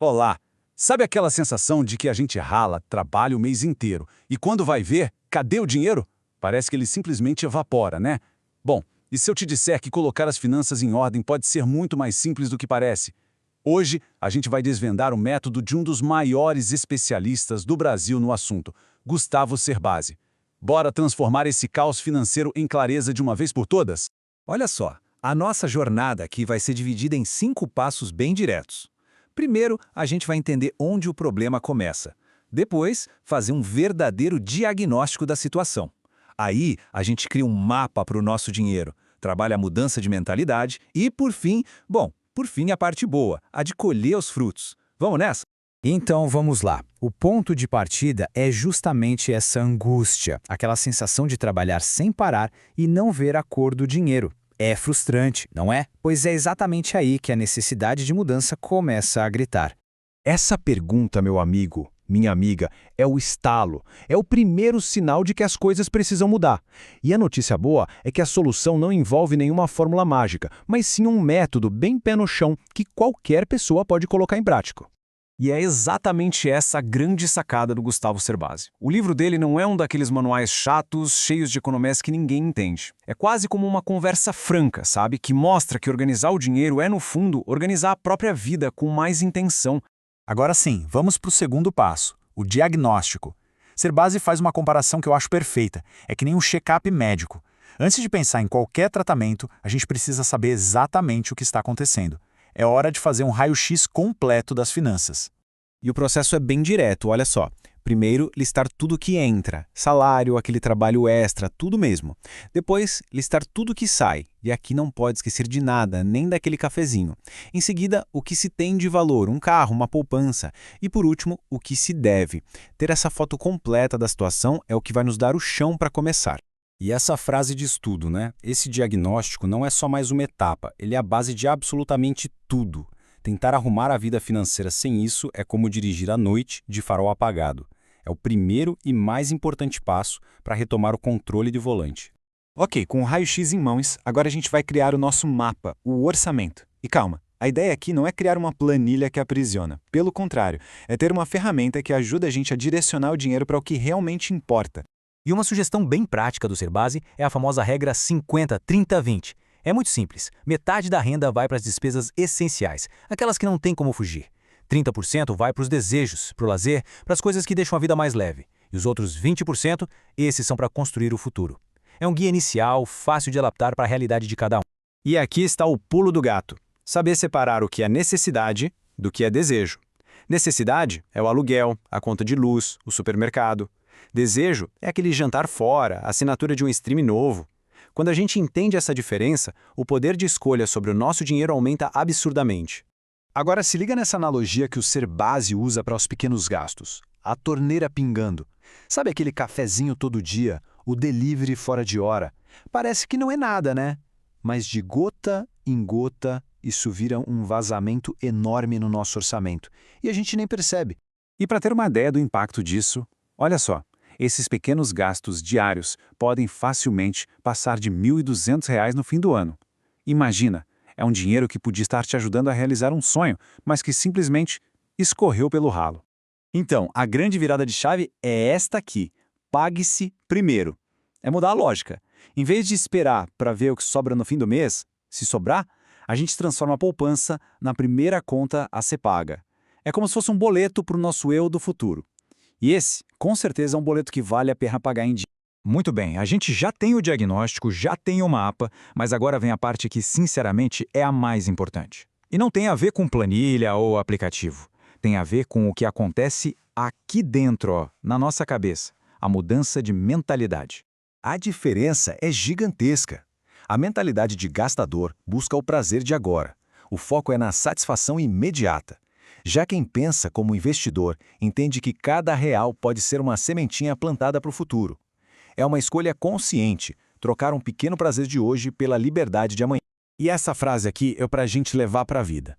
Olá! Sabe aquela sensação de que a gente rala, trabalha o mês inteiro e quando vai ver, cadê o dinheiro? Parece que ele simplesmente evapora, né? Bom, e se eu te disser que colocar as finanças em ordem pode ser muito mais simples do que parece? Hoje, a gente vai desvendar o método de um dos maiores especialistas do Brasil no assunto, Gustavo Cerbasi. Bora transformar esse caos financeiro em clareza de uma vez por todas? Olha só, a nossa jornada aqui vai ser dividida em 5 passos bem diretos. Primeiro, a gente vai entender onde o problema começa. Depois, fazer um verdadeiro diagnóstico da situação. Aí, a gente cria um mapa para o nosso dinheiro, trabalha a mudança de mentalidade e, por fim, a parte boa, a de colher os frutos. Vamos nessa? Então vamos lá. O ponto de partida é justamente essa angústia, aquela sensação de trabalhar sem parar e não ver a cor do dinheiro. É frustrante, não é? Pois é exatamente aí que a necessidade de mudança começa a gritar. Essa pergunta, meu amigo, minha amiga, é o estalo. É o primeiro sinal de que as coisas precisam mudar. E a notícia boa é que a solução não envolve nenhuma fórmula mágica, mas sim um método bem pé no chão que qualquer pessoa pode colocar em prática. E é exatamente essa a grande sacada do Gustavo Cerbasi. O livro dele não é um daqueles manuais chatos, cheios de economias que ninguém entende. É quase como uma conversa franca, sabe? Que mostra que organizar o dinheiro é, no fundo, organizar a própria vida com mais intenção. Agora sim, vamos para o segundo passo, o diagnóstico. Cerbasi faz uma comparação que eu acho perfeita. É que nem um check-up médico. Antes de pensar em qualquer tratamento, a gente precisa saber exatamente o que está acontecendo. É hora de fazer um raio-x completo das finanças. E o processo é bem direto, olha só. Primeiro, listar tudo que entra, salário, aquele trabalho extra, tudo mesmo. Depois, listar tudo que sai, e aqui não pode esquecer de nada, nem daquele cafezinho. Em seguida, o que se tem de valor, um carro, uma poupança. E por último, o que se deve. Ter essa foto completa da situação é o que vai nos dar o chão para começar. E essa frase diz tudo, né? Esse diagnóstico não é só mais uma etapa, ele é a base de absolutamente tudo. Tentar arrumar a vida financeira sem isso é como dirigir à noite de farol apagado. É o primeiro e mais importante passo para retomar o controle de volante. Ok, com o raio-x em mãos, agora a gente vai criar o nosso mapa, o orçamento. E calma, a ideia aqui não é criar uma planilha que aprisiona. Pelo contrário, é ter uma ferramenta que ajuda a gente a direcionar o dinheiro para o que realmente importa. E uma sugestão bem prática do Cerbasi é a famosa regra 50-30-20. É muito simples. Metade da renda vai para as despesas essenciais, aquelas que não tem como fugir. 30% vai para os desejos, para o lazer, para as coisas que deixam a vida mais leve. E os outros 20%, esses são para construir o futuro. É um guia inicial, fácil de adaptar para a realidade de cada um. E aqui está o pulo do gato. Saber separar o que é necessidade do que é desejo. Necessidade é o aluguel, a conta de luz, o supermercado. Desejo é aquele jantar fora, a assinatura de um stream novo. Quando a gente entende essa diferença, o poder de escolha sobre o nosso dinheiro aumenta absurdamente. Agora se liga nessa analogia que o Cerbasi usa para os pequenos gastos. A torneira pingando. Sabe aquele cafezinho todo dia, o delivery fora de hora? Parece que não é nada, né? Mas de gota em gota, isso vira um vazamento enorme no nosso orçamento. E a gente nem percebe. E para ter uma ideia do impacto disso, olha só. Esses pequenos gastos diários podem facilmente passar de R$ 1.200 no fim do ano. Imagina, é um dinheiro que podia estar te ajudando a realizar um sonho, mas que simplesmente escorreu pelo ralo. Então, a grande virada de chave é esta aqui. Pague-se primeiro. É mudar a lógica. Em vez de esperar para ver o que sobra no fim do mês, se sobrar, a gente transforma a poupança na primeira conta a ser paga. É como se fosse um boleto para o nosso eu do futuro. E esse, com certeza, é um boleto que vale a pena pagar em dia. Muito bem, a gente já tem o diagnóstico, já tem o mapa, mas agora vem a parte que, sinceramente, é a mais importante. E não tem a ver com planilha ou aplicativo. Tem a ver com o que acontece aqui dentro, ó, na nossa cabeça. A mudança de mentalidade. A diferença é gigantesca. A mentalidade de gastador busca o prazer de agora. O foco é na satisfação imediata. Já quem pensa como investidor entende que cada real pode ser uma sementinha plantada para o futuro. É uma escolha consciente, trocar um pequeno prazer de hoje pela liberdade de amanhã. E essa frase aqui é para a gente levar para a vida.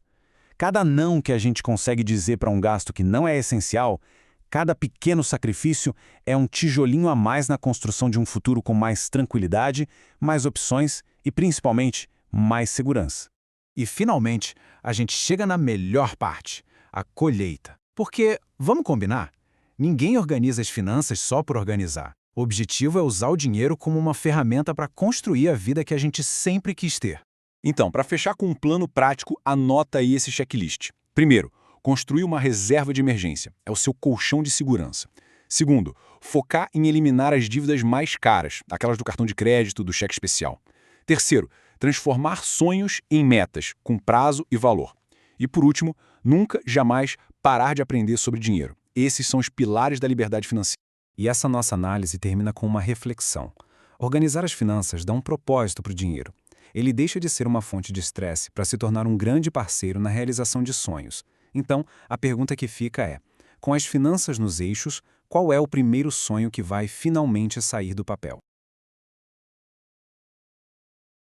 Cada não que a gente consegue dizer para um gasto que não é essencial, cada pequeno sacrifício é um tijolinho a mais na construção de um futuro com mais tranquilidade, mais opções e, principalmente, mais segurança. E, finalmente, a gente chega na melhor parte. a colheita. Porque, vamos combinar, ninguém organiza as finanças só por organizar. O objetivo é usar o dinheiro como uma ferramenta para construir a vida que a gente sempre quis ter. Então, para fechar com um plano prático, anota aí esse checklist. Primeiro, construir uma reserva de emergência. É o seu colchão de segurança. Segundo, focar em eliminar as dívidas mais caras, aquelas do cartão de crédito, do cheque especial. Terceiro, transformar sonhos em metas, com prazo e valor. E por último, nunca, jamais parar de aprender sobre dinheiro. Esses são os pilares da liberdade financeira. E essa nossa análise termina com uma reflexão. Organizar as finanças dá um propósito para o dinheiro. Ele deixa de ser uma fonte de estresse para se tornar um grande parceiro na realização de sonhos. Então, a pergunta que fica é: com as finanças nos eixos, qual é o primeiro sonho que vai finalmente sair do papel?